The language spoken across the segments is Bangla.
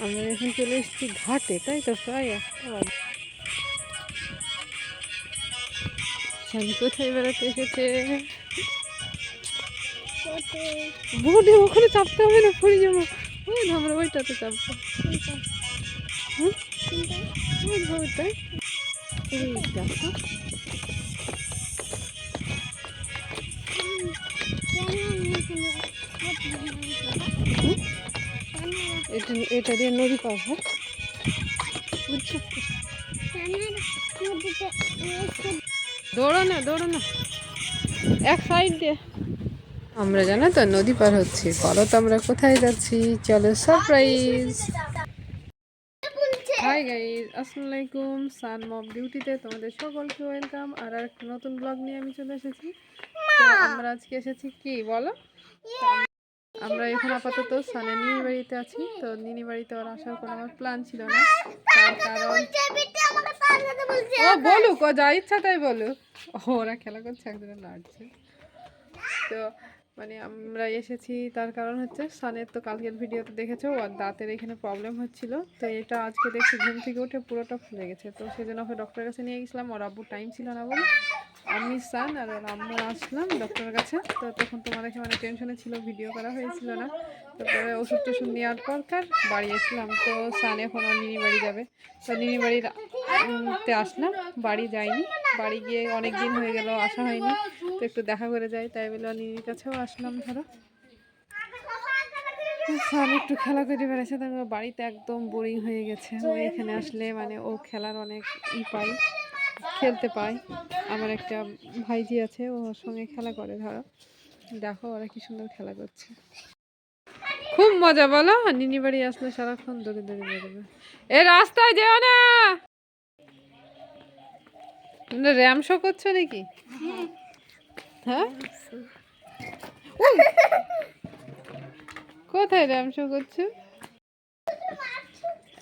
আমরা এখন চলে এসেছি ঘাটে, তাই তো প্রায় একটা কোথায় বেড়াতে এসেছে। বোটে ওখানে চাপতে হবে না, পড়ে যাবো। ওই আমরা ওইটাতে চাপবো। ওইটাই দেখো, এটা দিয়ে নদী পার হয়, বুঝছো? দৌড়ো না, দৌড়ো না, এক সাইড দিয়ে। আমরা জানো তো নদী পার হচ্ছি, বলো তো আমরা কোথায় যাচ্ছি? চলো সারপ্রাইজ। হাই গাইজ, আসসালামু আলাইকুম। সান মম বিউটিতে তোমাদের সকলকে ওয়েলকাম। আর একটা নতুন ব্লগ নিয়ে আমি চলে এসেছি। তো আমরা আজকে এসেছি কি বলো, আমরা এখন আপাতত সানের নিনি বাড়িতে আছি। তো নিনি বাড়িতে ওর আসার কোনো আমার প্ল্যান ছিল না, তার কারণ ও বলুক, ও যা ইচ্ছা তাই বলুক। ওরা খেলা করছে, একজনে লাড়ছে। তো মানে আমরা এসেছি তার কারণ হচ্ছে সানের তো কালকের ভিডিওতে দেখেছো ওর দাঁতের এখানে প্রবলেম হচ্ছিল। তো এটা আজকে দেখছি ঘুম থেকে উঠে পুরোটা ফুলে গেছে। তো সেই জন্য ওকে ডক্টরের কাছে নিয়ে গেছিলাম। ওর আব্বুর টাইম ছিল না বলে আমি সান আর ওর আম্মু আসলাম ডক্টরের কাছে। তো তখন তোমাদেরকে মানে টেনশনে ছিল, ভিডিও করা হয়েছিল না। তারপরে ওষুধ টষুধ নেওয়ার পর বাড়ি এসলাম। তো সান এখন ওর নিনি বাড়ি যাবে। তো নিনি বাড়িতে আসলাম, বাড়ি যাইনি। বাড়ি গিয়ে অনেক দিন হয়ে গেল, আসা হয়নি। তো একটু দেখা করে যাই, তাই বলে নিনির কাছেও আসলাম। ধরো সান একটু খেলা করে বেড়াচ্ছে, তারপর বাড়িতে একদম বোরিং হয়ে গেছে। ও এখানে আসলে মানে ও খেলার অনেক পায়, খেলতে পায়। আমার একটা ভাইজি আছে, ওর সঙ্গে খেলা করে। ধরো দেখো ওরা কি সুন্দর খেলা করছে, খুব মজা বলো। আর নিনি বাড়ি আসলে সারাক্ষণ দৌড়ে দৌড়ে বেরোবে। এ রাস্তায় যেও না, তোমরা র্যাম শো করছো নাকি? হ্যাঁ, কোথায় র্যাম শো করছো?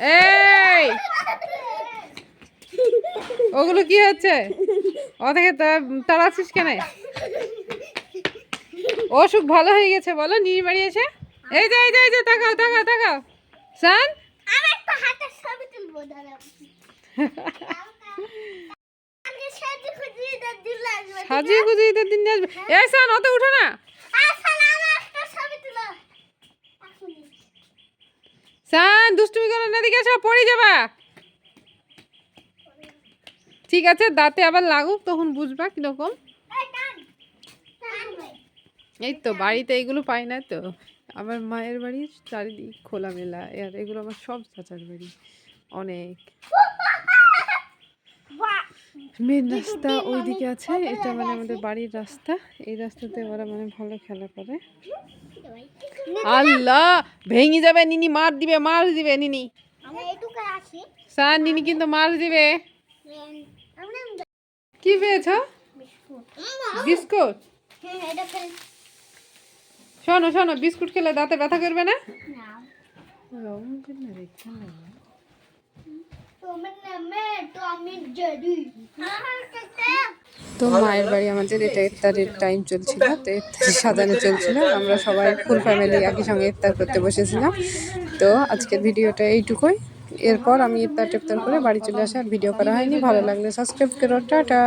এই ওগুলো কি হচ্ছে? ও থেকে তাড়াচ্ছিস কেন? অসুখ ভালো হয়ে গেছে বলো, নিয়ে বাড়ি এসে। এই যে এই যে এই যে তাকাও তাকাও তাকাও সান, আমি একটা হাতের ছবি তুলবো। দাঁড়াও, সাজিয়ে গুজিয়ে দিন আসবে। এই সান অত উঠো না, সান দুষ্টুমি করো না, দিকে এসো, পড়ে যাবা। ঠিক আছে, দাঁতে আবার লাগুক তখন বুঝবা কিরকম। এই তো বাড়িতে এগুলো পাই না তো। আমার মায়ের বাড়ির চারিদিক খোলামেলা, আর এগুলো আমার সব চাচার বাড়ি। অনেক মেন রাস্তা ওইদিকে আছে, এটা মানে আমাদের বাড়ির রাস্তা। এই রাস্তাতে ওরা মানে ভালো খেলা করে। আল্লাহ ভেঙে যাবে, নিনি মার দিবে, মার দিবে নিনি। স্যার নিনি কিন্তু মার দিবে। কি পেয়েছ? বিস্কুট। শোনো শোনো, বিস্কুট খেলে দাঁতে ব্যথা করবে না? তো মায়ের বাড়ি আমাদের, এটা ইফতারের টাইম চলছিল। তো ইফতার সাজানো চলছিল, আমরা সবাই ফুল ফ্যামিলি একই সঙ্গে ইফতার করতে বসেছিলাম। তো আজকের ভিডিওটা এইটুকুই। এরপর আমি ইফতার টিফতার করে বাড়ি চলে আসার ভিডিও করা হয়নি। ভালো লাগলে সাবস্ক্রাইব করো, টাটা।